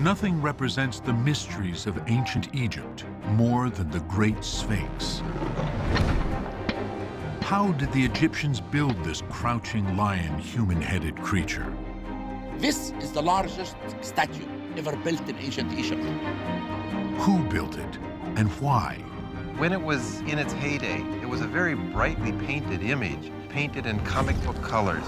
Nothing represents the mysteries of ancient Egypt more than the Great Sphinx. How did the Egyptians build this crouching lion, human-headed creature? This is the largest statue ever built in ancient Egypt. Who built it and why? When it was in its heyday, it was a very brightly painted image, painted in comic book colors.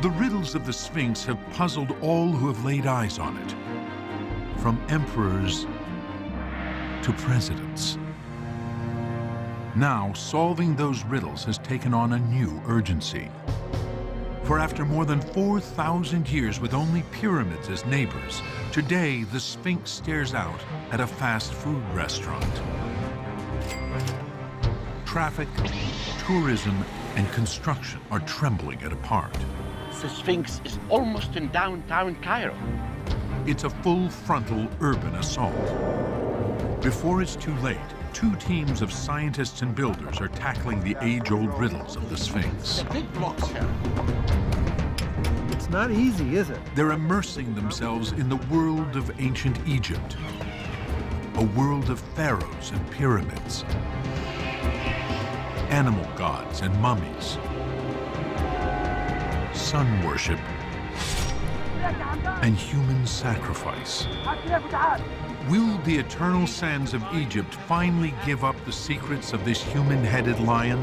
The riddles of the Sphinx have puzzled all who have laid eyes on it, from emperors to presidents. Now, solving those riddles has taken on a new urgency. For after more than 4,000 years with only pyramids as neighbors, today the Sphinx stares out at a fast food restaurant. Traffic, tourism, and construction are trembling it apart. The Sphinx is almost in downtown Cairo. It's a full-frontal urban assault. Before it's too late, two teams of scientists and builders are tackling the age-old riddles of the Sphinx. The big blocks here. It's not easy, is it? They're immersing themselves in the world of ancient Egypt, a world of pharaohs and pyramids, animal gods and mummies, sun worship, and human sacrifice. Will the eternal sands of Egypt finally give up the secrets of this human-headed lion?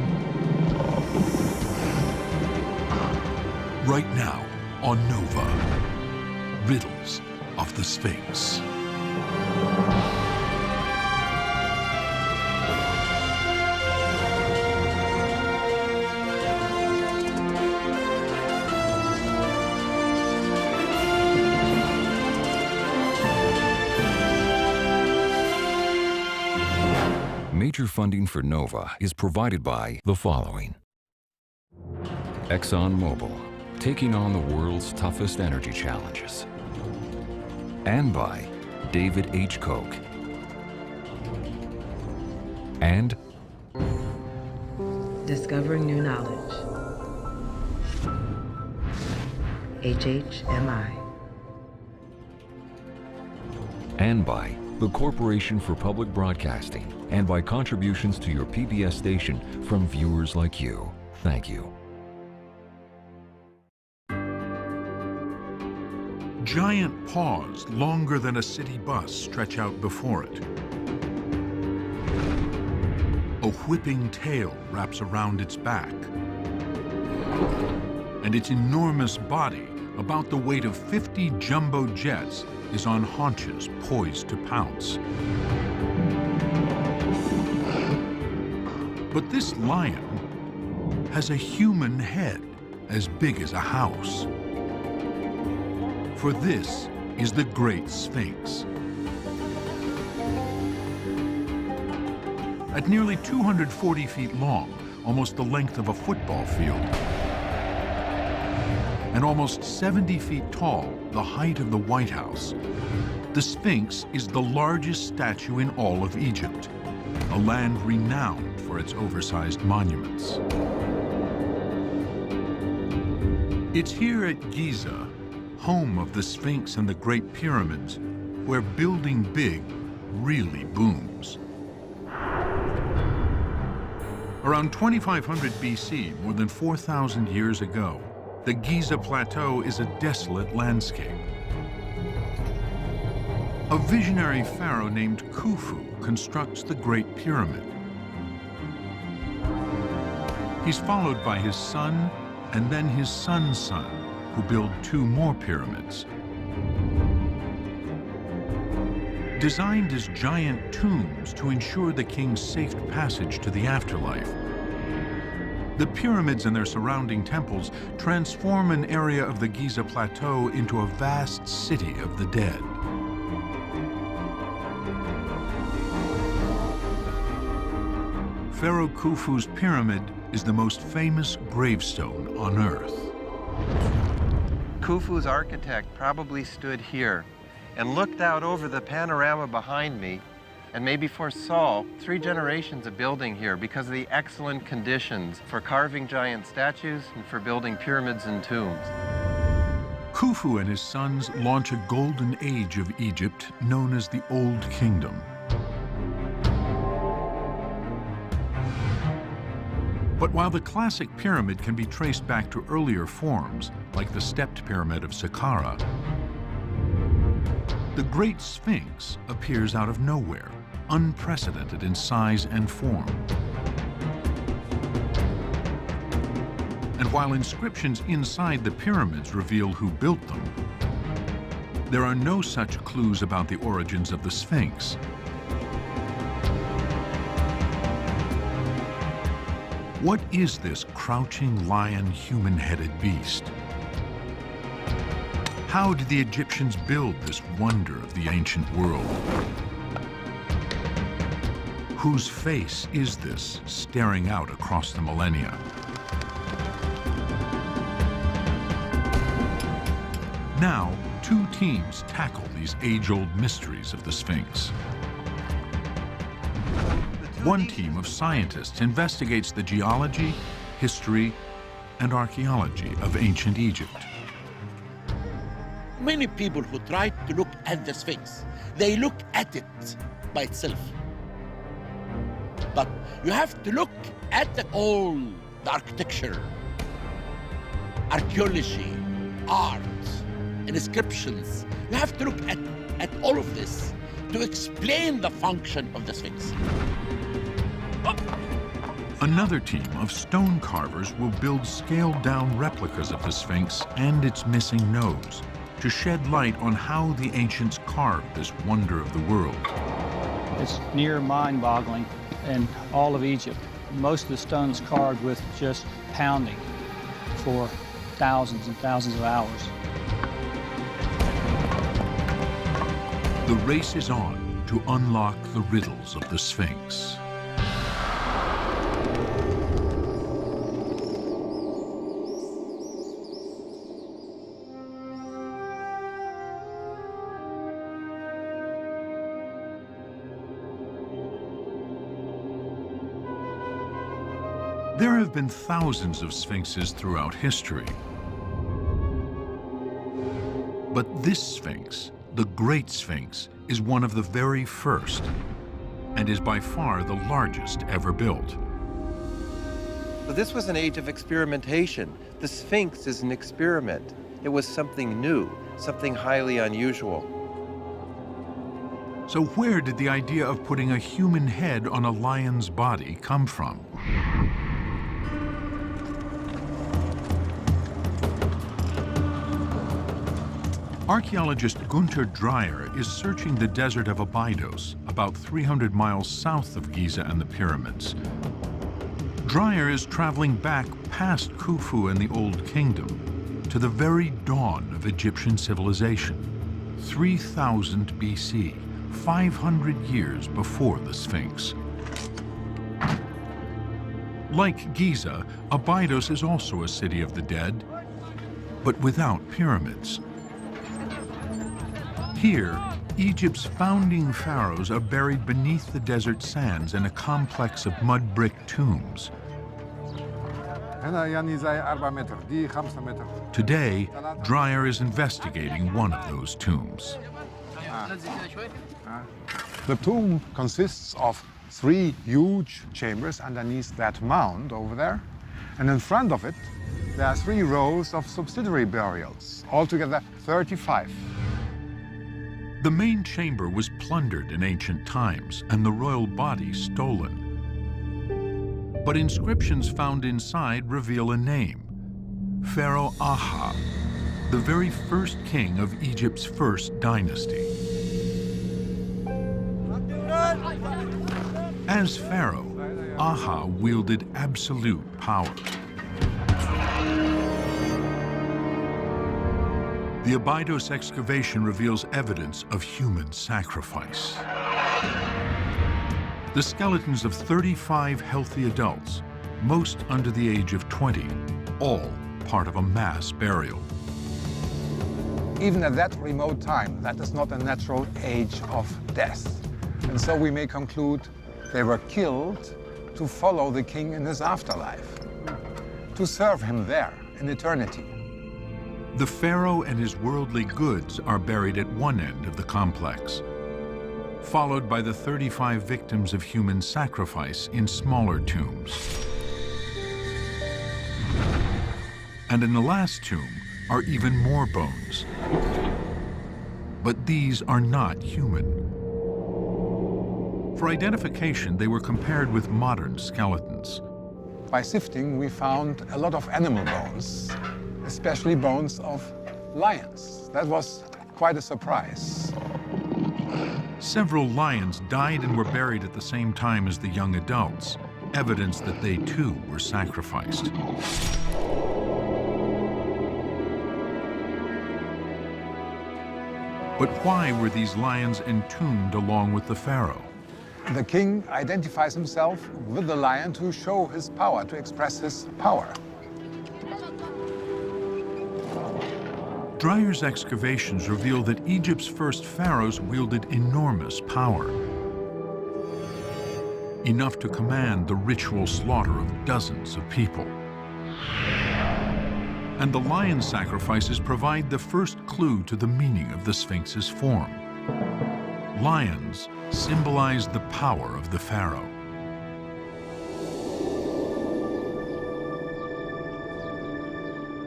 Right now on Nova, Riddles of the Sphinx. Major funding for Nova is provided by the following: ExxonMobil, taking on the world's toughest energy challenges. And by David H. Koch. And discovering new knowledge. HHMI. And by the Corporation for Public Broadcasting, and by contributions to your PBS station from viewers like you. Thank you. Giant paws longer than a city bus stretch out before it. A whipping tail wraps around its back. And its enormous body, about the weight of 50 jumbo jets, is on haunches poised to pounce. But this lion has a human head as big as a house. For this is the Great Sphinx. At nearly 240 feet long, almost the length of a football field, and almost 70 feet tall, the height of the White House, the Sphinx is the largest statue in all of Egypt, a land renowned for its oversized monuments. It's here at Giza, home of the Sphinx and the Great Pyramids, where building big really booms. Around 2500 BC, more than 4,000 years ago, the Giza Plateau is a desolate landscape. A visionary pharaoh named Khufu constructs the Great Pyramid. He's followed by his son and then his son's son, who build two more pyramids. Designed as giant tombs to ensure the king's safe passage to the afterlife, the pyramids and their surrounding temples transform an area of the Giza Plateau into a vast city of the dead. Pharaoh Khufu's pyramid is the most famous gravestone on Earth. Khufu's architect probably stood here and looked out over the panorama behind me and maybe foresaw 3 generations of building here because of the excellent conditions for carving giant statues and for building pyramids and tombs. Khufu and his sons launch a golden age of Egypt known as the Old Kingdom. But while the classic pyramid can be traced back to earlier forms, like the stepped pyramid of Saqqara, the Great Sphinx appears out of nowhere, unprecedented in size and form. And while inscriptions inside the pyramids reveal who built them, there are no such clues about the origins of the Sphinx. What is this crouching lion human-headed beast? How did the Egyptians build this wonder of the ancient world? Whose face is this staring out across the millennia? Now, 2 teams tackle these age-old mysteries of the Sphinx. One team of scientists investigates the geology, history, and archaeology of ancient Egypt. Many people who try to look at the Sphinx, they look at it by itself. But you have to look at the architecture, archaeology, art, inscriptions. You have to look at all of this to explain the function of the Sphinx. Another team of stone carvers will build scaled-down replicas of the Sphinx and its missing nose to shed light on how the ancients carved this wonder of the world. It's near mind-boggling in all of Egypt. Most of the stone is carved with just pounding for thousands and thousands of hours. The race is on to unlock the riddles of the Sphinx. There have been thousands of sphinxes throughout history. But this Sphinx, the Great Sphinx, is one of the very first and is by far the largest ever built. So this was an age of experimentation. The Sphinx is an experiment. It was something new, something highly unusual. So where did the idea of putting a human head on a lion's body come from? Archaeologist Gunther Dreyer is searching the desert of Abydos, about 300 miles south of Giza and the pyramids. Dreyer is traveling back past Khufu and the Old Kingdom to the very dawn of Egyptian civilization, 3000 BC, 500 years before the Sphinx. Like Giza, Abydos is also a city of the dead, but without pyramids. Here, Egypt's founding pharaohs are buried beneath the desert sands in a complex of mud brick tombs. Today, Dreyer is investigating one of those tombs. The tomb consists of 3 huge chambers underneath that mound over there. And in front of it, there are 3 rows of subsidiary burials, altogether 35. The main chamber was plundered in ancient times and the royal body stolen. But inscriptions found inside reveal a name, Pharaoh Aha, the very first king of Egypt's first dynasty. As pharaoh, Aha wielded absolute power. The Abydos excavation reveals evidence of human sacrifice. The skeletons of 35 healthy adults, most under the age of 20, all part of a mass burial. Even at that remote time, that is not a natural age of death. And so we may conclude they were killed to follow the king in his afterlife, to serve him there in eternity. The pharaoh and his worldly goods are buried at one end of the complex, followed by the 35 victims of human sacrifice in smaller tombs. And in the last tomb are even more bones. But these are not human. For identification, they were compared with modern skeletons. By sifting, we found a lot of animal bones, especially bones of lions. That was quite a surprise. Several lions died and were buried at the same time as the young adults, evidence that they too were sacrificed. But why were these lions entombed along with the pharaoh? The king identifies himself with the lion to show his power, to express his power. Dreyer's excavations reveal that Egypt's first pharaohs wielded enormous power, enough to command the ritual slaughter of dozens of people. And the lion sacrifices provide the first clue to the meaning of the Sphinx's form. Lions symbolize the power of the pharaoh.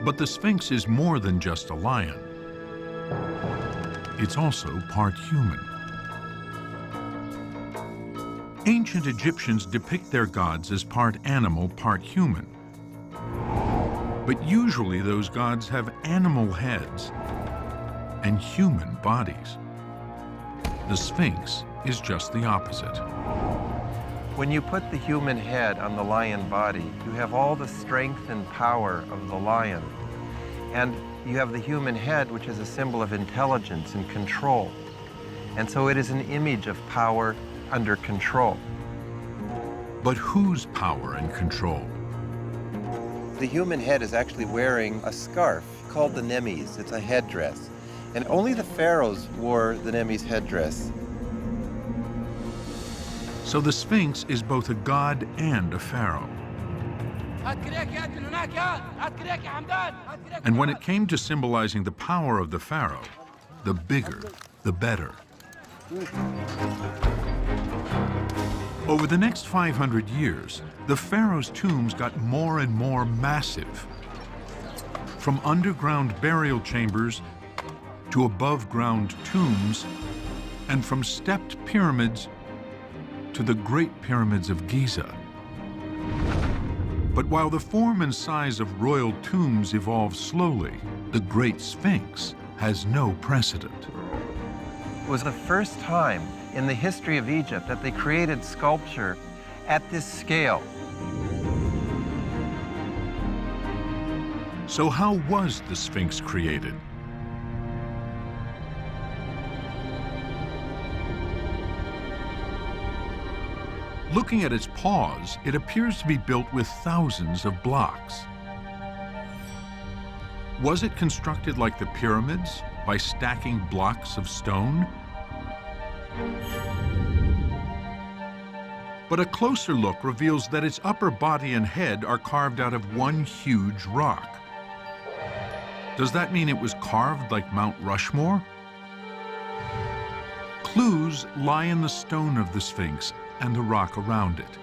But the Sphinx is more than just a lion. It's also part human. Ancient Egyptians depict their gods as part animal, part human. But usually those gods have animal heads and human bodies. The Sphinx is just the opposite. When you put the human head on the lion body, you have all the strength and power of the lion. And you have the human head, which is a symbol of intelligence and control. And so it is an image of power under control. But whose power and control? The human head is actually wearing a scarf called the nemes. It's a headdress. And only the pharaohs wore the nemes headdress. So the Sphinx is both a god and a pharaoh. And when it came to symbolizing the power of the pharaoh, the bigger, the better. Over the next 500 years, the pharaoh's tombs got more and more massive. From underground burial chambers to above-ground tombs, and from stepped pyramids to the Great Pyramids of Giza. But while the form and size of royal tombs evolve slowly, the Great Sphinx has no precedent. It was the first time in the history of Egypt that they created sculpture at this scale. So how was the Sphinx created? Looking at its paws, it appears to be built with thousands of blocks. Was it constructed like the pyramids, by stacking blocks of stone? But a closer look reveals that its upper body and head are carved out of one huge rock. Does that mean it was carved like Mount Rushmore? Clues lie in the stone of the Sphinx and the rock around it.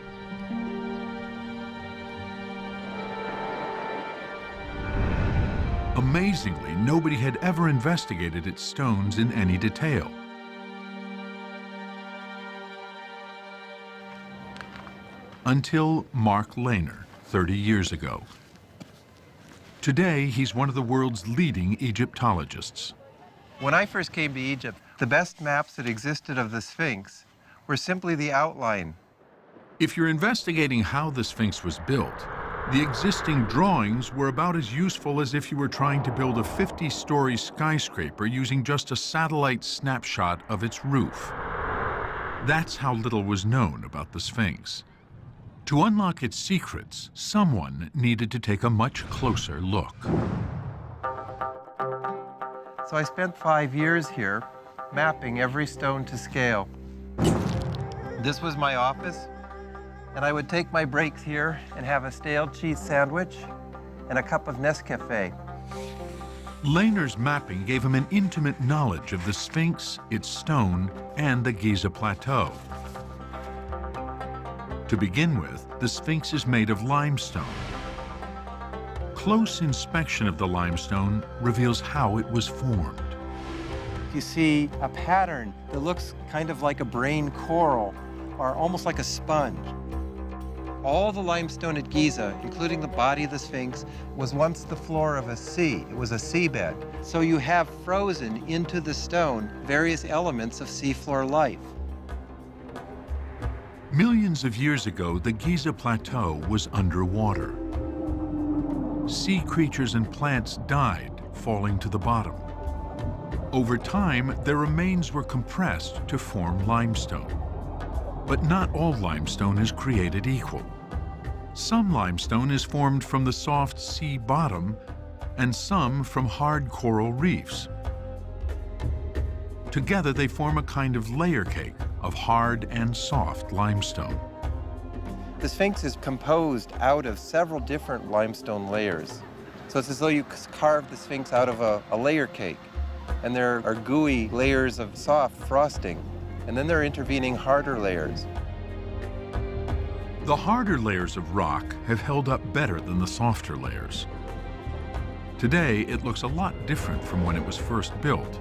Amazingly, nobody had ever investigated its stones in any detail. Until Mark Lehner, 30 years ago. Today, he's one of the world's leading Egyptologists. When I first came to Egypt, the best maps that existed of the Sphinx were simply the outline. If you're investigating how the Sphinx was built, the existing drawings were about as useful as if you were trying to build a 50-story skyscraper using just a satellite snapshot of its roof. That's how little was known about the Sphinx. To unlock its secrets, someone needed to take a much closer look. So I spent 5 years here mapping every stone to scale. This was my office, and I would take my breaks here and have a stale cheese sandwich and a cup of Nescafe. Lehner's mapping gave him an intimate knowledge of the Sphinx, its stone, and the Giza Plateau. To begin with, the Sphinx is made of limestone. Close inspection of the limestone reveals how it was formed. You see a pattern that looks kind of like a brain coral, or almost like a sponge. All the limestone at Giza, including the body of the Sphinx, was once the floor of a sea. It was a seabed. So you have frozen into the stone various elements of seafloor life. Millions of years ago, the Giza Plateau was underwater. Sea creatures and plants died, falling to the bottom. Over time, their remains were compressed to form limestone. But not all limestone is created equal. Some limestone is formed from the soft sea bottom, and some from hard coral reefs. Together, they form a kind of layer cake of hard and soft limestone. The Sphinx is composed out of several different limestone layers. So it's as though you carved the Sphinx out of a layer cake. And there are gooey layers of soft frosting. And then there are intervening harder layers. The harder layers of rock have held up better than the softer layers. Today, it looks a lot different from when it was first built.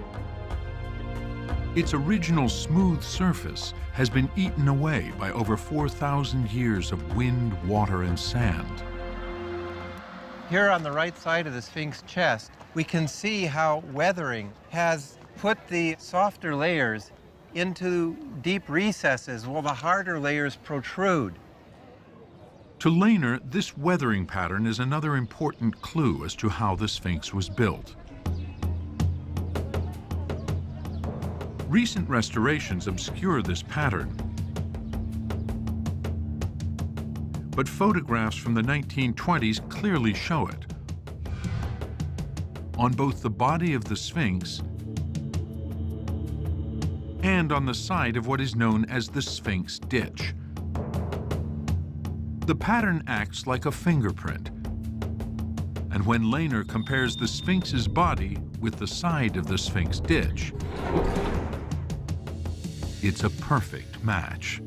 Its original smooth surface has been eaten away by over 4,000 years of wind, water, and sand. Here on the right side of the Sphinx chest, we can see how weathering has put the softer layers into deep recesses while the harder layers protrude. To Lehner, this weathering pattern is another important clue as to how the Sphinx was built. Recent restorations obscure this pattern, but photographs from the 1920s clearly show it. On both the body of the Sphinx and on the side of what is known as the Sphinx ditch. The pattern acts like a fingerprint, and when Lehner compares the Sphinx's body with the side of the Sphinx ditch, it's a perfect match.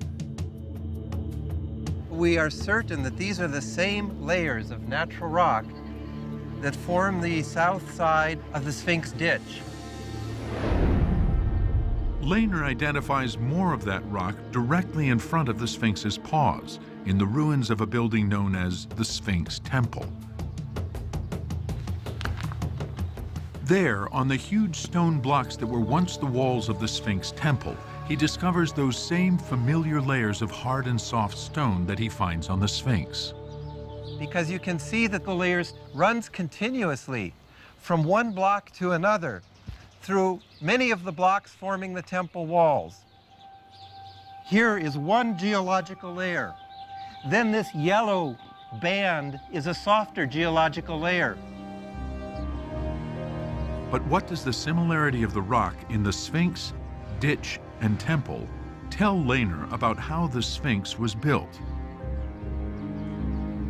We are certain that these are the same layers of natural rock that form the south side of the Sphinx ditch. Lehner identifies more of that rock directly in front of the Sphinx's paws, in the ruins of a building known as the Sphinx Temple. There, on the huge stone blocks that were once the walls of the Sphinx Temple, he discovers those same familiar layers of hard and soft stone that he finds on the Sphinx. Because you can see that the layers runs continuously from one block to another through many of the blocks forming the temple walls. Here is one geological layer. Then this yellow band is a softer geological layer. But what does the similarity of the rock in the Sphinx, ditch, and temple tell Lehner about how the Sphinx was built?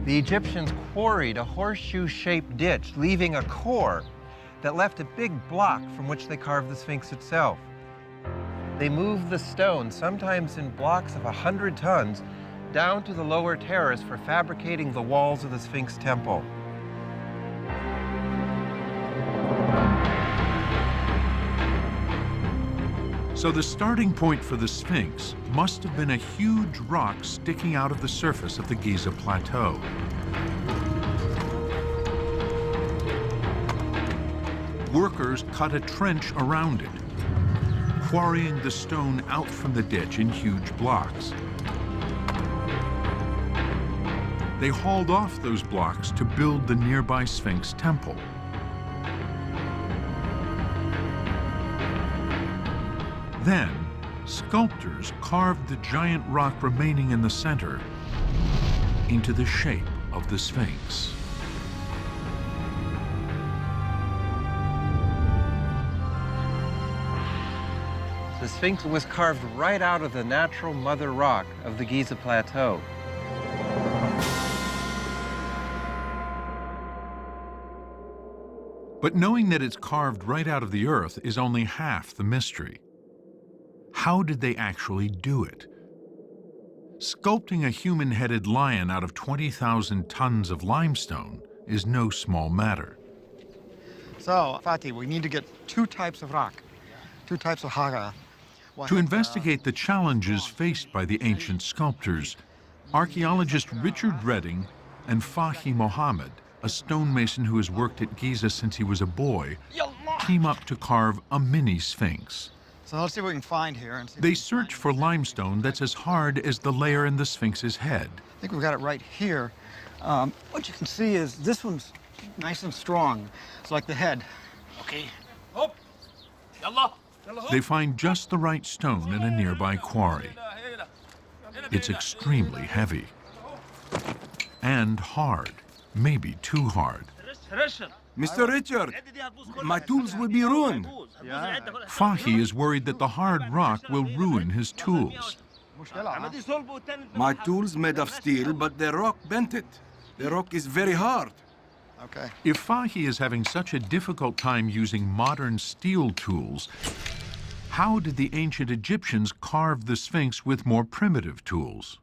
The Egyptians quarried a horseshoe-shaped ditch, leaving a core that left a big block from which they carved the Sphinx itself. They moved the stone, sometimes in blocks of 100 tons, down to the lower terrace for fabricating the walls of the Sphinx temple. So the starting point for the Sphinx must have been a huge rock sticking out of the surface of the Giza Plateau. Workers cut a trench around it, quarrying the stone out from the ditch in huge blocks. They hauled off those blocks to build the nearby Sphinx temple. Then, sculptors carved the giant rock remaining in the center into the shape of the Sphinx. The The Sphinx was carved right out of the natural mother rock of the Giza Plateau. But knowing that it's carved right out of the earth is only half the mystery. How did they actually do it? Sculpting a human-headed lion out of 20,000 tons of limestone is no small matter. So, Fatih, we need to get two types of rock, two types of hara. To investigate the challenges faced by the ancient sculptors, archaeologist Richard Redding and Fahi Mohammed, a stonemason who has worked at Giza since he was a boy, team up to carve a mini Sphinx. So let's see what we can find here. And see They search for limestone that's as hard as the layer in the Sphinx's head. I think we've got it right here. What you can see is this one's nice and strong. It's like the head. Okay. Hop. Yalla. They find just the right stone in a nearby quarry. It's extremely heavy and hard, maybe too hard. Mr. Richard, my tools will be ruined. Fahi is worried that the hard rock will ruin his tools. My tools made of steel, but the rock bent it. The rock is very hard. Okay. If Fahi is having such a difficult time using modern steel tools, how did the ancient Egyptians carve the Sphinx with more primitive tools?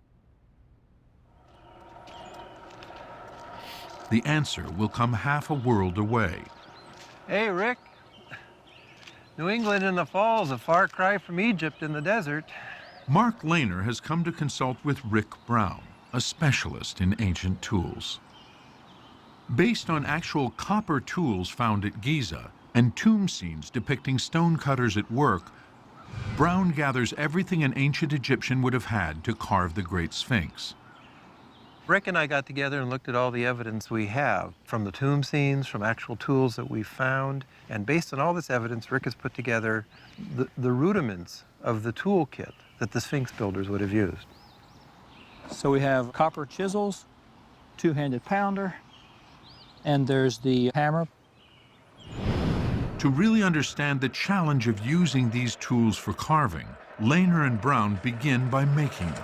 The answer will come half a world away. Hey, Rick. New England in the fall is a far cry from Egypt in the desert. Mark Lehner has come to consult with Rick Brown, a specialist in ancient tools. Based on actual copper tools found at Giza and tomb scenes depicting stonecutters at work, Brown gathers everything an ancient Egyptian would have had to carve the Great Sphinx. Rick and I got together and looked at all the evidence we have from the tomb scenes, from actual tools that we found. And based on all this evidence, Rick has put together the rudiments of the toolkit that the Sphinx builders would have used. So we have copper chisels, two-handed pounder, and there's the hammer. To really understand the challenge of using these tools for carving, Lehner and Brown begin by making them,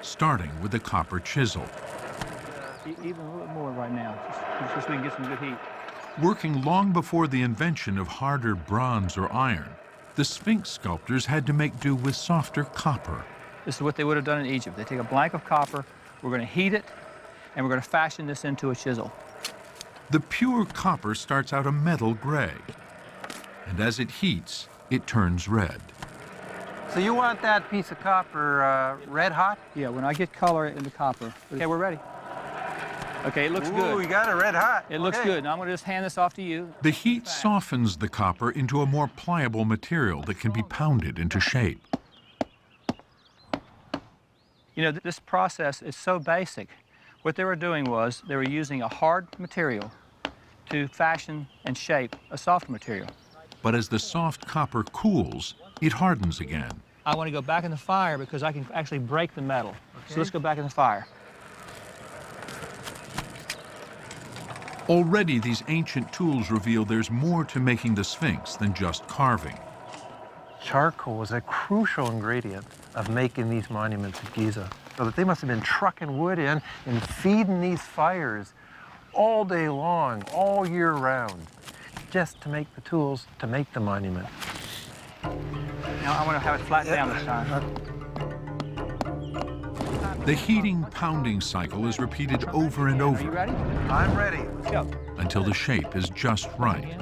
starting with the copper chisel. Even a little more right now, just so we can get some good heat. Working long before the invention of harder bronze or iron, the Sphinx sculptors had to make do with softer copper. This is what they would have done in Egypt. They take a blank of copper, we're going to heat it, and we're going to fashion this into a chisel. The pure copper starts out a metal gray, and as it heats, it turns red. So you want that piece of copper red hot? Yeah, when I get color in the copper. Okay, we're ready. Okay, it looks Ooh, good. we got it red hot. It looks good. Now I'm going to just hand this off to you. The heat softens the copper into a more pliable material that can be pounded into shape. You know, this process is so basic. What they were doing was they were using a hard material to fashion and shape a soft material. But as the soft copper cools, it hardens again. I want to go back in the fire because I can actually break the metal. Okay. So let's go back in the fire. Already, these ancient tools reveal there's more to making the Sphinx than just carving. Charcoal was a crucial ingredient of making these monuments at Giza. So that they must have been trucking wood in and feeding these fires all day long, all year round, just to make the tools to make the monument. Now I want to have it flat down this time. The heating pounding cycle is repeated over and over. Are you ready? I'm ready. Let's go. Until the shape is just right.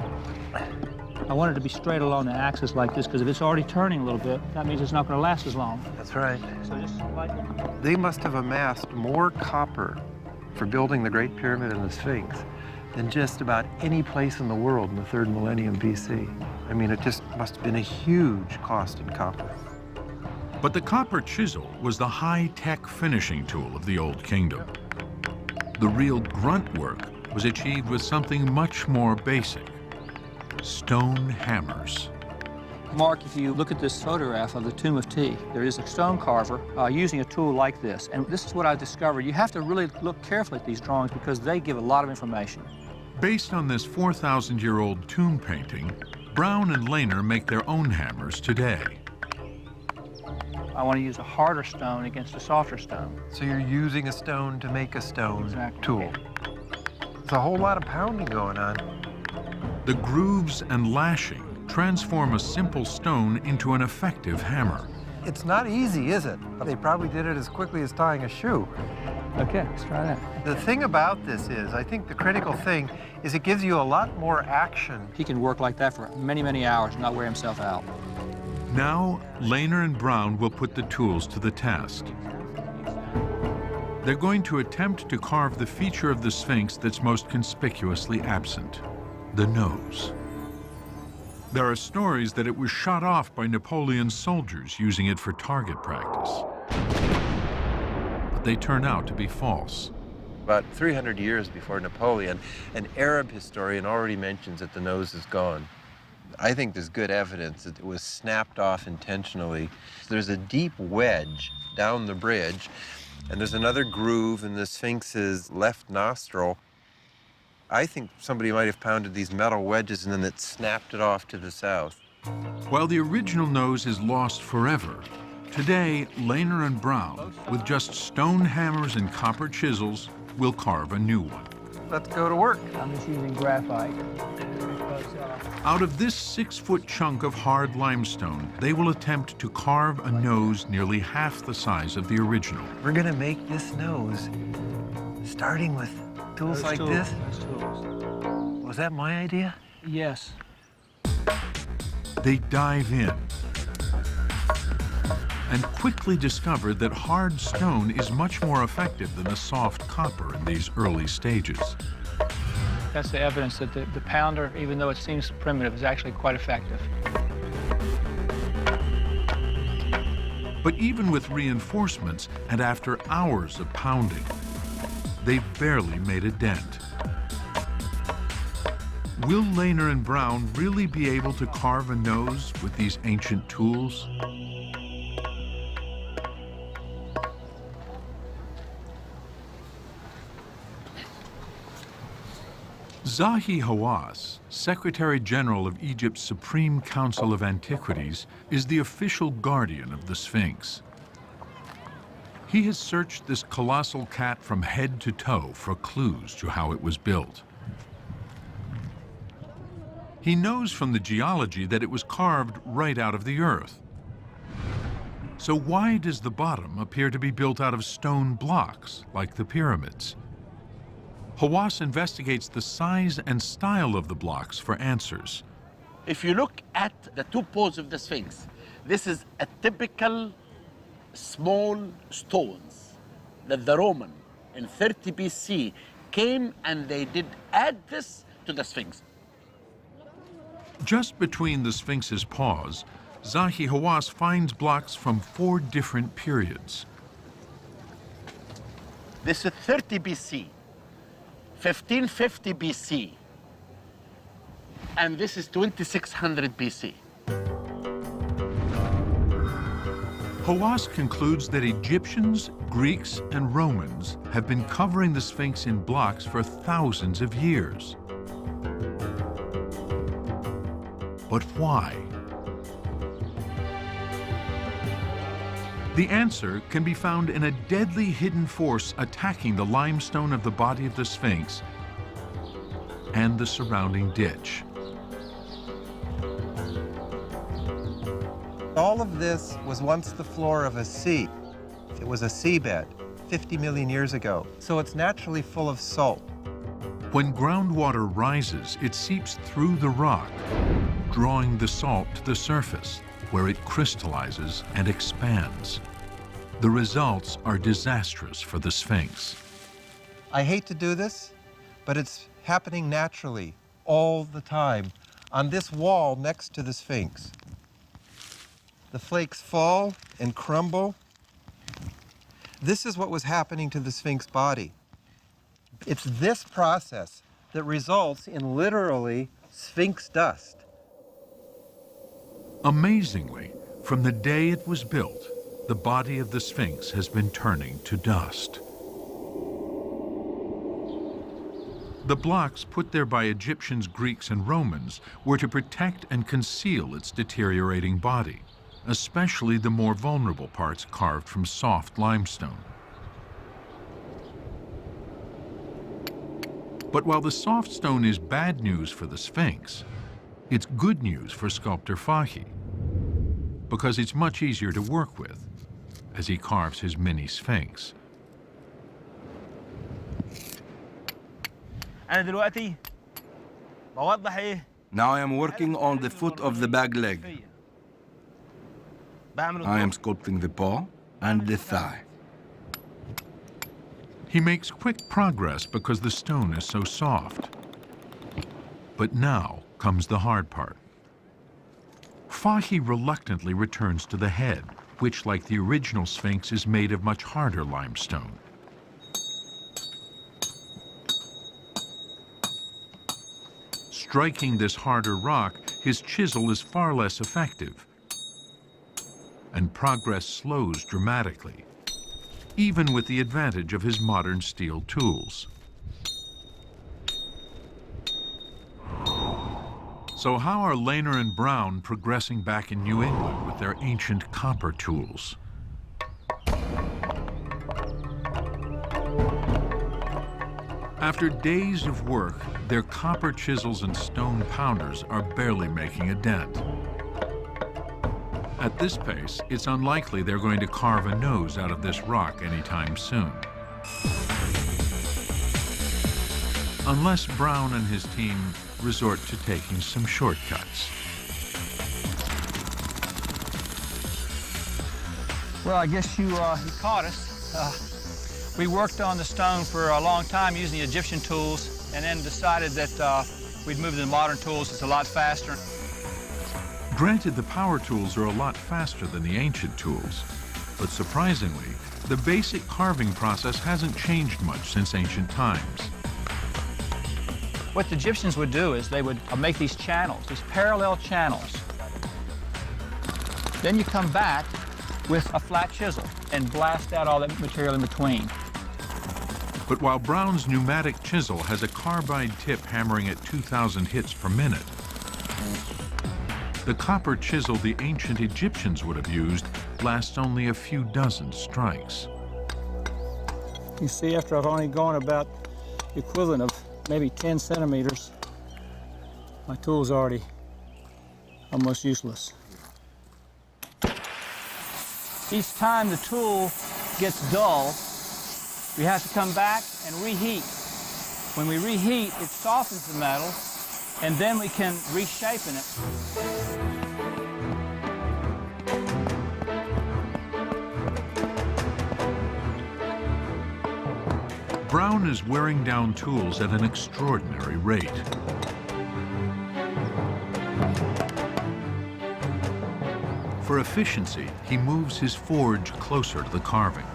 I want it to be straight along the axis like this because if it's already turning a little bit, that means it's not going to last as long. That's right. So just slightly. They must have amassed more copper for building the Great Pyramid and the Sphinx than just about any place in the world in the 3rd millennium BC. I mean, it just must have been a huge cost in copper. But the copper chisel was the high-tech finishing tool of the Old Kingdom. The real grunt work was achieved with something much more basic: stone hammers. Mark, if you look at this photograph of the Tomb of Ti, there is a stone carver using a tool like this. And this is what I discovered. You have to really look carefully at these drawings because they give a lot of information. Based on this 4,000-year-old tomb painting, Brown and Lehner make their own hammers today. I want to use a harder stone against a softer stone. So you're using a stone to make a stone Exactly. tool. There's a whole lot of pounding going on. The grooves and lashing transform a simple stone into an effective hammer. It's not easy, is it? They probably did it as quickly as tying a shoe. Okay, let's try that. The thing about this is, I think the critical thing is it gives you a lot more action. He can work like that for many, many hours and not wear himself out. Now, Lehner and Brown will put the tools to the test. They're going to attempt to carve the feature of the Sphinx that's most conspicuously absent, the nose. There are stories that it was shot off by Napoleon's soldiers using it for target practice. But they turn out to be false. About 300 years before Napoleon, an Arab historian already mentions that the nose is gone. I think there's good evidence that it was snapped off intentionally. There's a deep wedge down the bridge, and there's another groove in the Sphinx's left nostril. I think somebody might have pounded these metal wedges and then it snapped it off to the south. While the original nose is lost forever, today Lehner and Brown, with just stone hammers and copper chisels, will carve a new one. Let's go to work. I'm just using graphite. Out of this 6-foot chunk of hard limestone, they will attempt to carve a nose nearly half the size of the original. We're gonna make this nose starting with tools like this. Those tools. Was that my idea? Yes. They dive in and quickly discover that hard stone is much more effective than the soft copper in these early stages. That's the evidence that the pounder, even though it seems primitive, is actually quite effective. But even with reinforcements and after hours of pounding, they barely made a dent. Will Lehner and Brown really be able to carve a nose with these ancient tools? Zahi Hawass, Secretary General of Egypt's Supreme Council of Antiquities, is the official guardian of the Sphinx. He has searched this colossal cat from head to toe for clues to how it was built. He knows from the geology that it was carved right out of the earth. So why does the bottom appear to be built out of stone blocks, like the pyramids? Hawass investigates the size and style of the blocks for answers. If you look at the two poles of the Sphinx, this is a typical small stones that the Roman in 30 BC came and they did add this to the Sphinx. Just between the Sphinx's paws, Zahi Hawass finds blocks from 4 different periods. This is 30 BC, 1550 BC, and this is 2600 BC. Hawass concludes that Egyptians, Greeks, and Romans have been covering the Sphinx in blocks for thousands of years. But why? The answer can be found in a deadly hidden force attacking the limestone of the body of the Sphinx and the surrounding ditch. All of this was once the floor of a sea. It was a seabed 50 million years ago, so it's naturally full of salt. When groundwater rises, it seeps through the rock, drawing the salt to the surface, where it crystallizes and expands. The results are disastrous for the Sphinx. I hate to do this, but it's happening naturally all the time on this wall next to the Sphinx. The flakes fall and crumble. This is what was happening to the Sphinx body. It's this process that results in literally Sphinx dust. Amazingly, from the day it was built, the body of the Sphinx has been turning to dust. The blocks put there by Egyptians, Greeks, and Romans were to protect and conceal its deteriorating body. especially the more vulnerable parts carved from soft limestone. But while the soft stone is bad news for the Sphinx, it's good news for sculptor Fahy, because it's much easier to work with as he carves his mini Sphinx. Now I am working on the foot of the back leg. I am sculpting the paw and the thigh. He makes quick progress because the stone is so soft. But now comes the hard part. Fahy reluctantly returns to the head, which, like the original Sphinx, is made of much harder limestone. Striking this harder rock, his chisel is far less effective, and progress slows dramatically, even with the advantage of his modern steel tools. So how are Lehner and Brown progressing back in New England with their ancient copper tools? After days of work, their copper chisels and stone pounders are barely making a dent. At this pace, it's unlikely they're going to carve a nose out of this rock anytime soon. Unless Brown and his team resort to taking some shortcuts. Well, I guess you caught us. We worked on the stone for a long time using the Egyptian tools, and then decided that we'd move to the modern tools. It's a lot faster. Granted, the power tools are a lot faster than the ancient tools, but surprisingly, the basic carving process hasn't changed much since ancient times. What the Egyptians would do is they would make these channels, these parallel channels. Then you come back with a flat chisel and blast out all that material in between. But while Brown's pneumatic chisel has a carbide tip hammering at 2,000 hits per minute, the copper chisel the ancient Egyptians would have used lasts only a few dozen strikes. You see, after I've only gone about the equivalent of maybe 10 centimeters, my tool's already almost useless. Each time the tool gets dull, we have to come back and reheat. When we reheat, it softens the metal, and then we can reshape it. Brown is wearing down tools at an extraordinary rate. For efficiency, he moves his forge closer to the carving.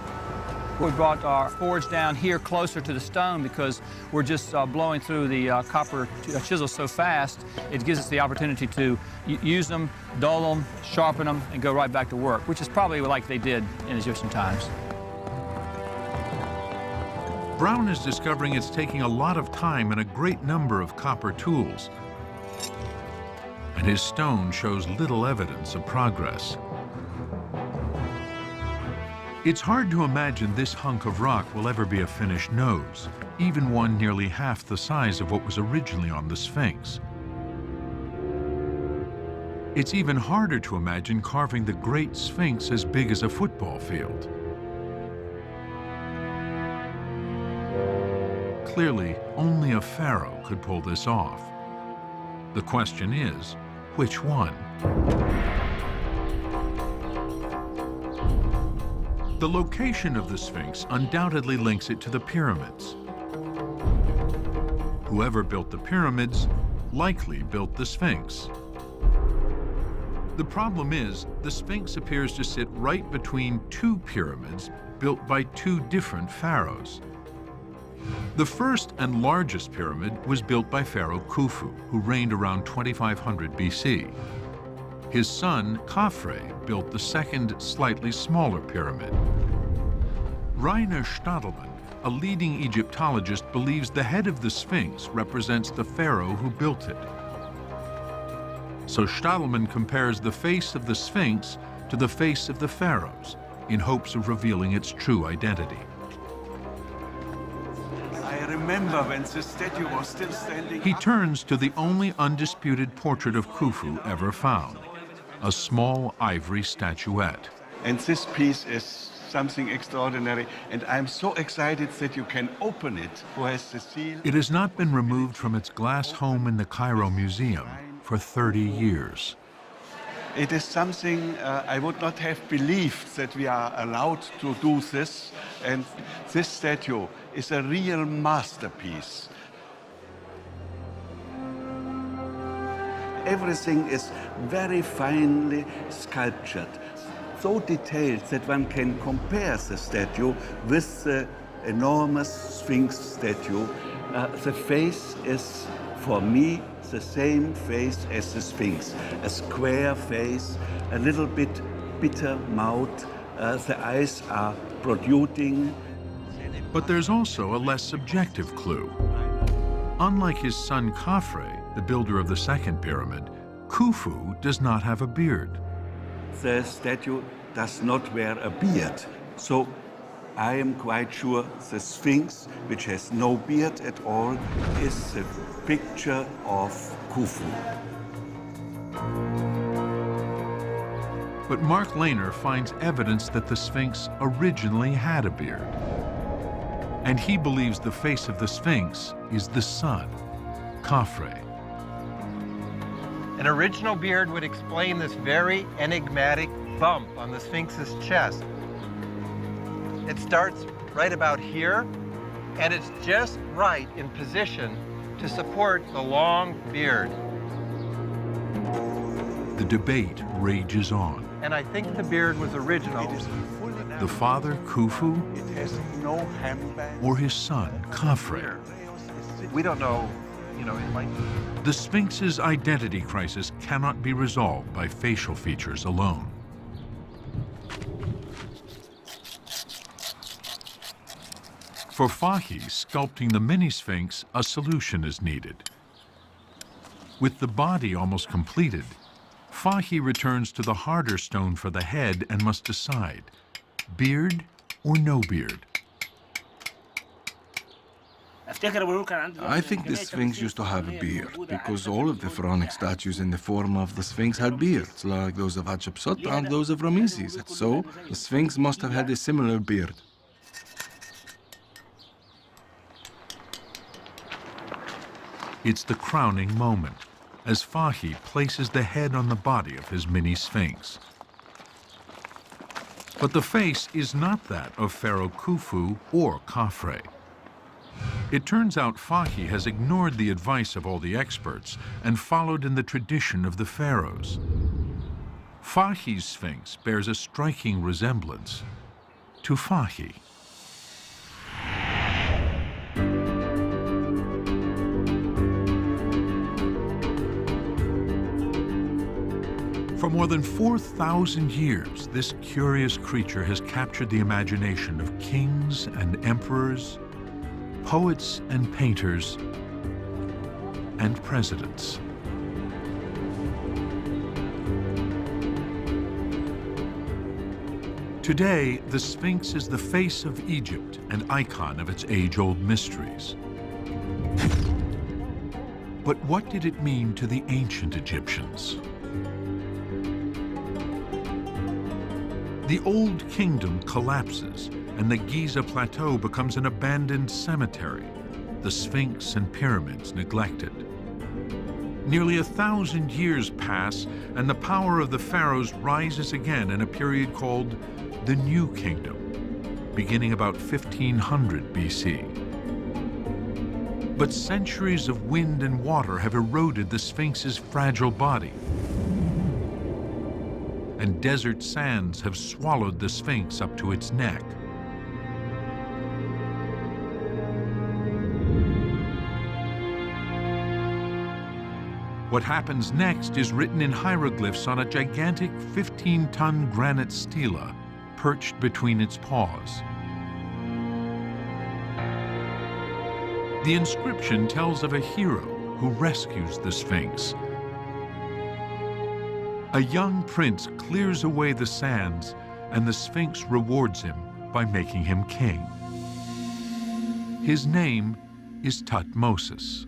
We brought our forge down here closer to the stone because we're just blowing through the copper chisels so fast. It gives us the opportunity to use them, dull them, sharpen them, and go right back to work, which is probably like they did in Egyptian times. Brown is discovering it's taking a lot of time and a great number of copper tools, and his stone shows little evidence of progress. It's hard to imagine this hunk of rock will ever be a finished nose, even one nearly half the size of what was originally on the Sphinx. It's even harder to imagine carving the Great Sphinx as big as a football field. Clearly, only a pharaoh could pull this off. The question is, which one? The location of the Sphinx undoubtedly links it to the pyramids. Whoever built the pyramids likely built the Sphinx. The problem is, the Sphinx appears to sit right between two pyramids built by two different pharaohs. The first and largest pyramid was built by Pharaoh Khufu, who reigned around 2500 BC. His son, Khafre, built the second, slightly smaller pyramid. Rainer Stadelmann, a leading Egyptologist, believes the head of the Sphinx represents the pharaoh who built it. So Stadelmann compares the face of the Sphinx to the face of the pharaohs in hopes of revealing its true identity. I remember when the statue was still standing. He turns to the only undisputed portrait of Khufu ever found, a small ivory statuette. And this piece is something extraordinary, and I'm so excited that you can open it. Who has the seal? It has not been removed from its glass home in the Cairo Museum for 30 years. It is something I would not have believed that we are allowed to do this, and this statue is a real masterpiece. Everything is very finely sculptured, so detailed that one can compare the statue with the enormous Sphinx statue. The face is, for me, the same face as the Sphinx. A square face, a little bit bitter mouth, the eyes are protruding. But there's also a less subjective clue. Unlike his son Khafre, the builder of the second pyramid, Khufu does not have a beard. The statue does not wear a beard. So I am quite sure the Sphinx, which has no beard at all, is the picture of Khufu. But Mark Lehner finds evidence that the Sphinx originally had a beard. And he believes the face of the Sphinx is the son, Khafre. An original beard would explain this very enigmatic bump on the Sphinx's chest. It starts right about here, and it's just right in position to support the long beard. The debate rages on. And I think the beard was original. The father, Khufu, It has no handbag. or his son, Khafre? We don't know, it might be. The Sphinx's identity crisis cannot be resolved by facial features alone. For Fahy, sculpting the mini-Sphinx, a solution is needed. With the body almost completed, Fahy returns to the harder stone for the head and must decide, beard or no beard? I think the Sphinx used to have a beard because all of the pharaonic statues in the form of the Sphinx had beards, like those of Hatshepsut and those of Ramesses. So the Sphinx must have had a similar beard. It's the crowning moment, as Fahy places the head on the body of his mini-Sphinx. But the face is not that of Pharaoh Khufu or Khafre. It turns out Fahy has ignored the advice of all the experts and followed in the tradition of the pharaohs. Fahy's Sphinx bears a striking resemblance to Fahy. For more than 4,000 years, this curious creature has captured the imagination of kings and emperors, poets and painters, and presidents. Today, the Sphinx is the face of Egypt, an icon of its age-old mysteries. But what did it mean to the ancient Egyptians? The Old Kingdom collapses, and the Giza Plateau becomes an abandoned cemetery, the Sphinx and pyramids neglected. Nearly 1,000 years pass, and the power of the pharaohs rises again in a period called the New Kingdom, beginning about 1500 BC. But centuries of wind and water have eroded the Sphinx's fragile body, and desert sands have swallowed the Sphinx up to its neck. What happens next is written in hieroglyphs on a gigantic 15-ton granite stela perched between its paws. The inscription tells of a hero who rescues the Sphinx. A young prince clears away the sands, and the Sphinx rewards him by making him king. His name is Thutmose.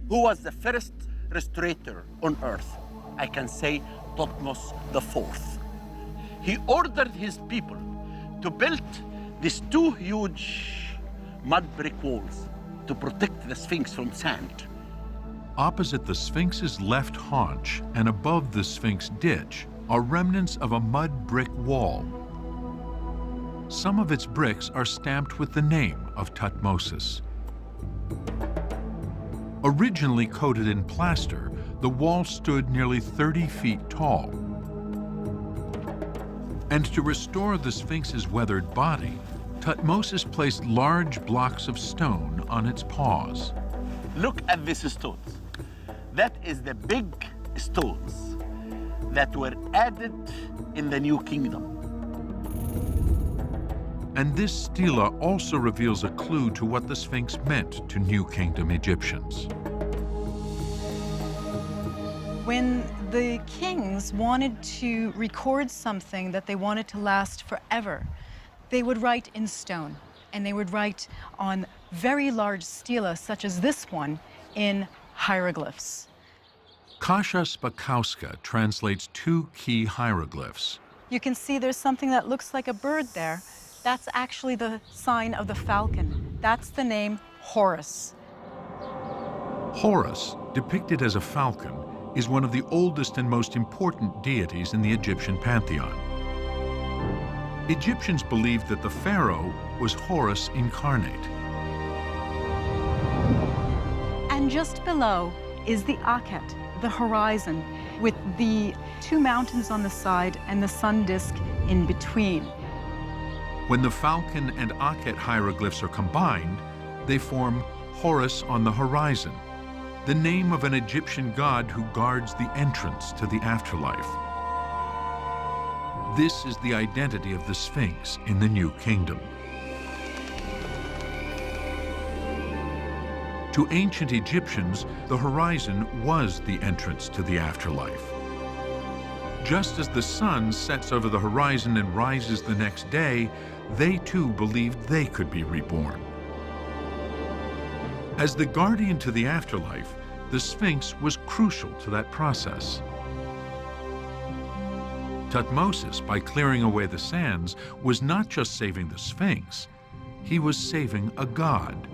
Who was the first restorator on earth? I can say Thutmose IV. He ordered his people to build these two huge mud brick walls to protect the Sphinx from sand. Opposite the Sphinx's left haunch and above the Sphinx ditch are remnants of a mud brick wall. Some of its bricks are stamped with the name of Thutmose. Originally coated in plaster, the wall stood nearly 30 feet tall. And to restore the Sphinx's weathered body, Thutmose placed large blocks of stone on its paws. Look at these stones. That is the big stones that were added in the New Kingdom. And this stela also reveals a clue to what the Sphinx meant to New Kingdom Egyptians. When the kings wanted to record something that they wanted to last forever, they would write in stone, and they would write on very large stela, such as this one, in hieroglyphs. Kasia Spakowska translates two key hieroglyphs. You can see there's something that looks like a bird there. That's actually the sign of the falcon. That's the name Horus. Horus, depicted as a falcon, is one of the oldest and most important deities in the Egyptian pantheon. Egyptians believed that the pharaoh was Horus incarnate. And just below is the Akhet, the horizon, with the two mountains on the side and the sun disk in between. When the falcon and Akhet hieroglyphs are combined, they form Horus on the horizon, the name of an Egyptian god who guards the entrance to the afterlife. This is the identity of the Sphinx in the New Kingdom. To ancient Egyptians, the horizon was the entrance to the afterlife. Just as the sun sets over the horizon and rises the next day, they too believed they could be reborn. As the guardian to the afterlife, the Sphinx was crucial to that process. Thutmose, by clearing away the sands, was not just saving the Sphinx, he was saving a god.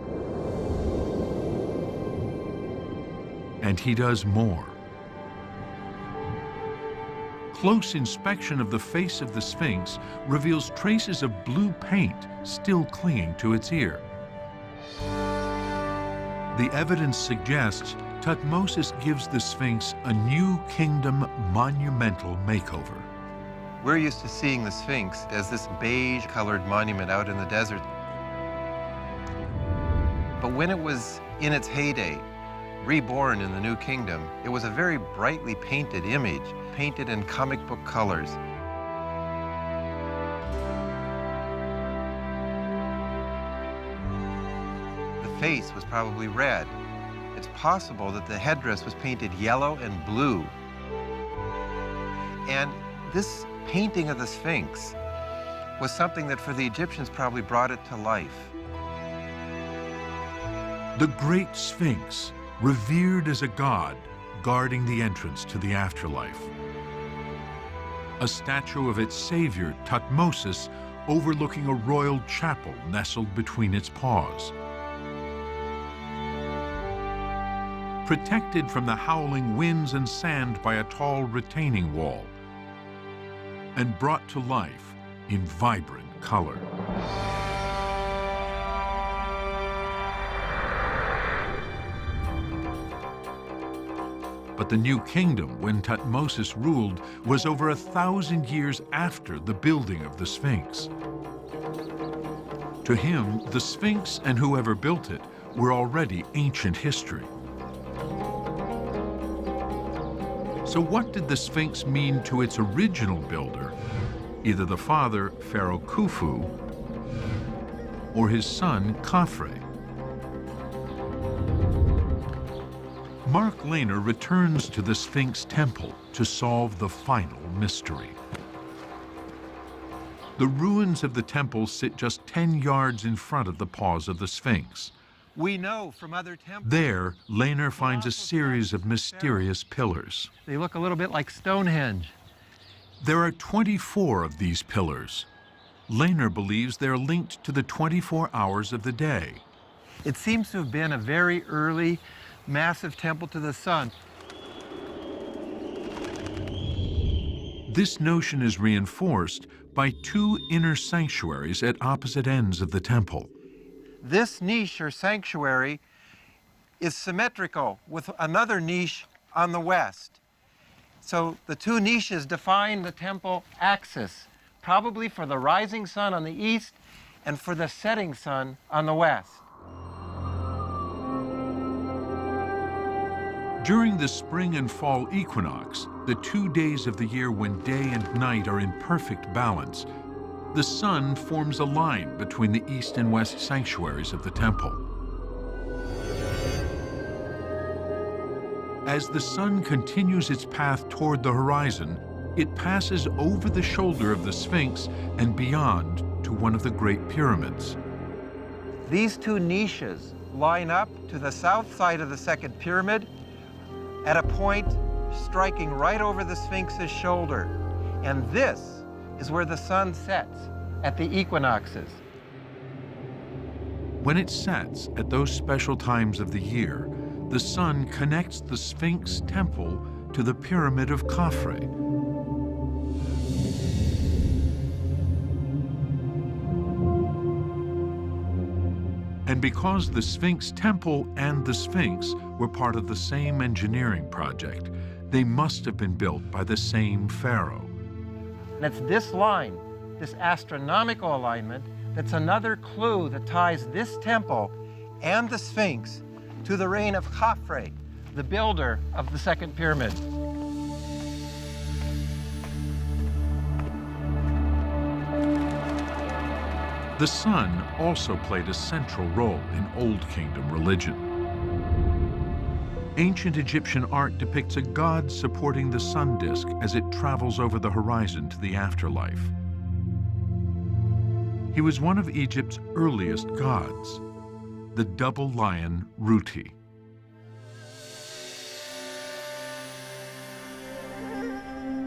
And he does more. Close inspection of the face of the Sphinx reveals traces of blue paint still clinging to its ear. The evidence suggests Thutmose gives the Sphinx a New Kingdom monumental makeover. We're used to seeing the Sphinx as this beige-colored monument out in the desert. But when it was in its heyday, reborn in the New Kingdom, it was a very brightly painted image, painted in comic book colors. The face was probably red. It's possible that the headdress was painted yellow and blue. And this painting of the Sphinx was something that for the Egyptians probably brought it to life. The great Sphinx, revered as a god, guarding the entrance to the afterlife. A statue of its savior, Thutmose, overlooking a royal chapel nestled between its paws. Protected from the howling winds and sand by a tall retaining wall, and brought to life in vibrant color. But the New Kingdom, when Thutmose ruled, was over 1,000 years after the building of the Sphinx. To him, the Sphinx and whoever built it were already ancient history. So what did the Sphinx mean to its original builder, either the father, Pharaoh Khufu, or his son, Khafre? Mark Lehner returns to the Sphinx Temple to solve the final mystery. The ruins of the temple sit just 10 yards in front of the paws of the Sphinx. We know from other temples. There, Lehner finds a series of mysterious pillars. They look a little bit like Stonehenge. There are 24 of these pillars. Lehner believes they're linked to the 24 hours of the day. It seems to have been a very early, massive temple to the sun. This notion is reinforced by two inner sanctuaries at opposite ends of the temple. This niche or sanctuary is symmetrical with another niche on the west. So the two niches define the temple axis, probably for the rising sun on the east and for the setting sun on the west. During the spring and fall equinox, the 2 days of the year when day and night are in perfect balance, the sun forms a line between the east and west sanctuaries of the temple. As the sun continues its path toward the horizon, it passes over the shoulder of the Sphinx and beyond to one of the Great Pyramids. These two niches line up to the south side of the second pyramid at a point striking right over the Sphinx's shoulder. And this is where the sun sets at the equinoxes. When it sets at those special times of the year, the sun connects the Sphinx temple to the Pyramid of Khafre. And because the Sphinx temple and the Sphinx were part of the same engineering project, they must have been built by the same pharaoh. And it's this line, this astronomical alignment, that's another clue that ties this temple and the Sphinx to the reign of Khafre, the builder of the second pyramid. The sun also played a central role in Old Kingdom religion. Ancient Egyptian art depicts a god supporting the sun disk as it travels over the horizon to the afterlife. He was one of Egypt's earliest gods, the double lion Ruti.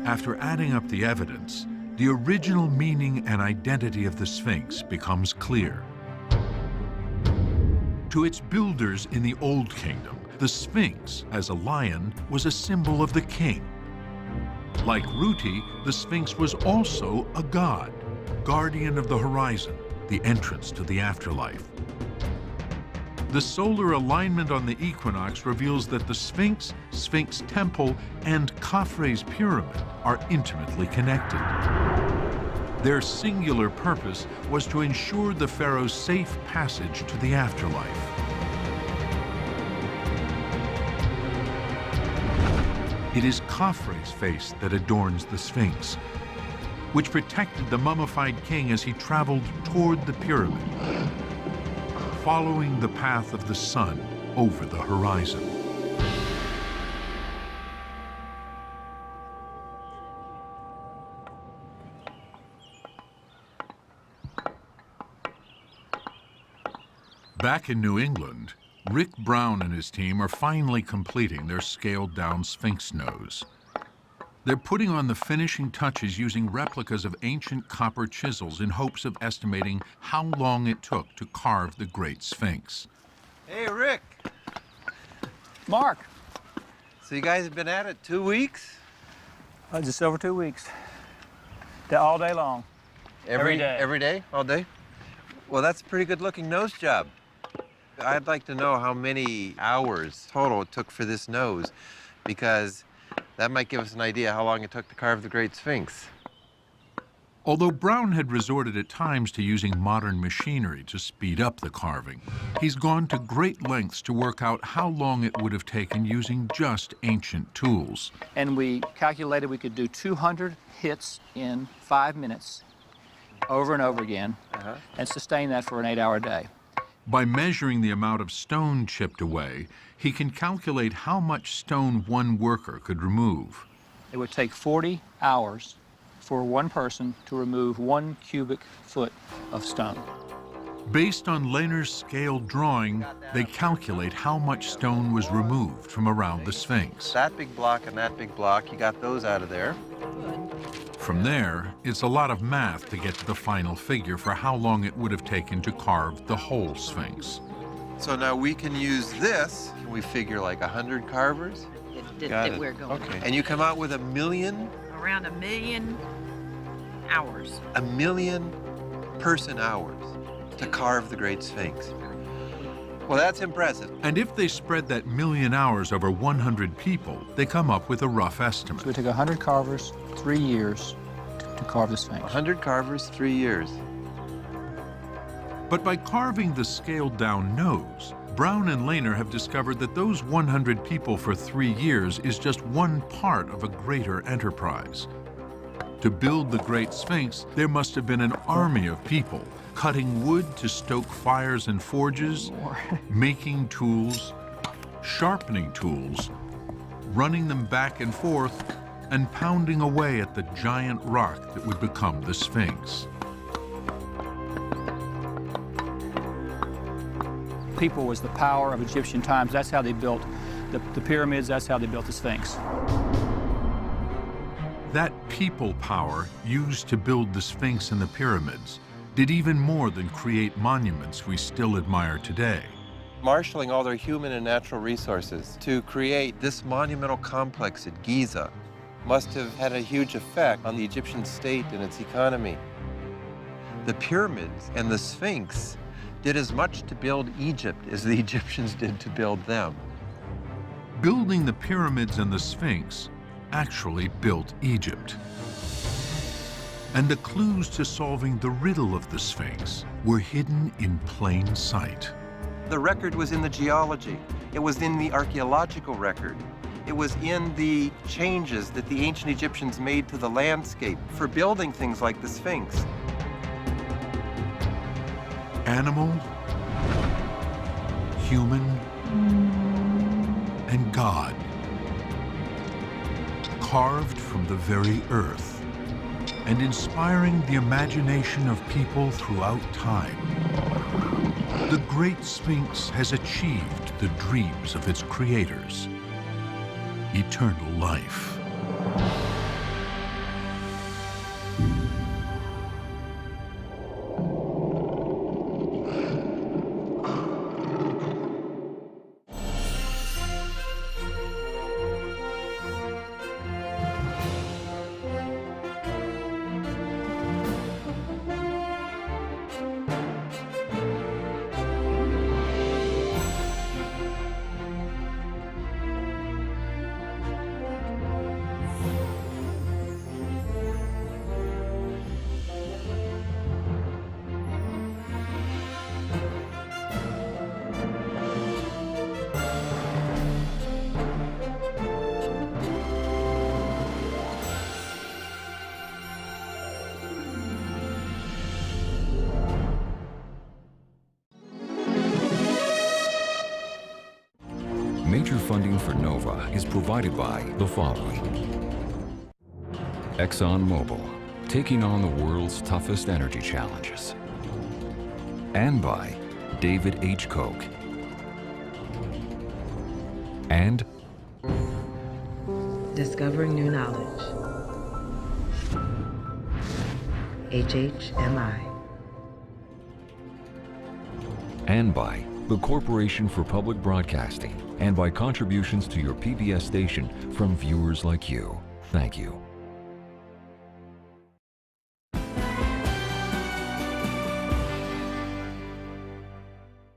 After adding up the evidence, the original meaning and identity of the Sphinx becomes clear. To its builders in the Old Kingdom, the Sphinx, as a lion, was a symbol of the king. Like Ruti, the Sphinx was also a god, guardian of the horizon, the entrance to the afterlife. The solar alignment on the equinox reveals that the Sphinx, Sphinx Temple, and Khafre's pyramid are intimately connected. Their singular purpose was to ensure the pharaoh's safe passage to the afterlife. It is Khafre's face that adorns the Sphinx, which protected the mummified king as he traveled toward the pyramid, following the path of the sun over the horizon. Back in New England, Rick Brown and his team are finally completing their scaled-down Sphinx nose. They're putting on the finishing touches using replicas of ancient copper chisels in hopes of estimating how long it took to carve the Great Sphinx. Hey, Rick. Mark. So you guys have been at it 2 weeks? Just over 2 weeks. All day long. Every day. Every day? All day? Well, that's a pretty good-looking nose job. I'd like to know how many hours total it took for this nose, because that might give us an idea how long it took to carve the Great Sphinx. Although Brown had resorted at times to using modern machinery to speed up the carving, he's gone to great lengths to work out how long it would have taken using just ancient tools. And we calculated we could do 200 hits in 5 minutes over and over again and sustain that for an 8-hour day. By measuring the amount of stone chipped away, he can calculate how much stone one worker could remove. It would take 40 hours for one person to remove 1 cubic foot of stone. Based on Lehner's scaled drawing, they calculate how much stone was removed from around the Sphinx. That big block and that big block, you got those out of there. From there, it's a lot of math to get to the final figure for how long it would have taken to carve the whole Sphinx. So now we can use this. Can we figure like 100 carvers? That we're going. Okay. And you come out with 1 million? Around 1 million hours. 1 million person hours to carve the Great Sphinx. Well, that's impressive. And if they spread that 1 million hours over 100 people, they come up with a rough estimate. So it took 100 carvers, 3 years to carve the Sphinx. 100 carvers, 3 years. But by carving the scaled-down nose, Brown and Lehner have discovered that those 100 people for 3 years is just one part of a greater enterprise. To build the Great Sphinx, there must have been an army of people, cutting wood to stoke fires in forges, making tools, sharpening tools, running them back and forth, and pounding away at the giant rock that would become the Sphinx. People was the power of Egyptian times. That's how they built the pyramids. That's how they built the Sphinx. That people power used to build the Sphinx and the pyramids did even more than create monuments we still admire today. Marshalling all their human and natural resources to create this monumental complex at Giza must have had a huge effect on the Egyptian state and its economy. The pyramids and the Sphinx did as much to build Egypt as the Egyptians did to build them. Building the pyramids and the Sphinx actually built Egypt. And the clues to solving the riddle of the Sphinx were hidden in plain sight. The record was in the geology. It was in the archaeological record. It was in the changes that the ancient Egyptians made to the landscape for building things like the Sphinx. Animal, human, and God, carved from the very earth and inspiring the imagination of people throughout time. The Great Sphinx has achieved the dreams of its creators, eternal life. Major funding for Nova is provided by the following. ExxonMobil, taking on the world's toughest energy challenges. And by David H. Koch. And discovering new knowledge. HHMI. And by the Corporation for Public Broadcasting, and by contributions to your PBS station from viewers like you. Thank you.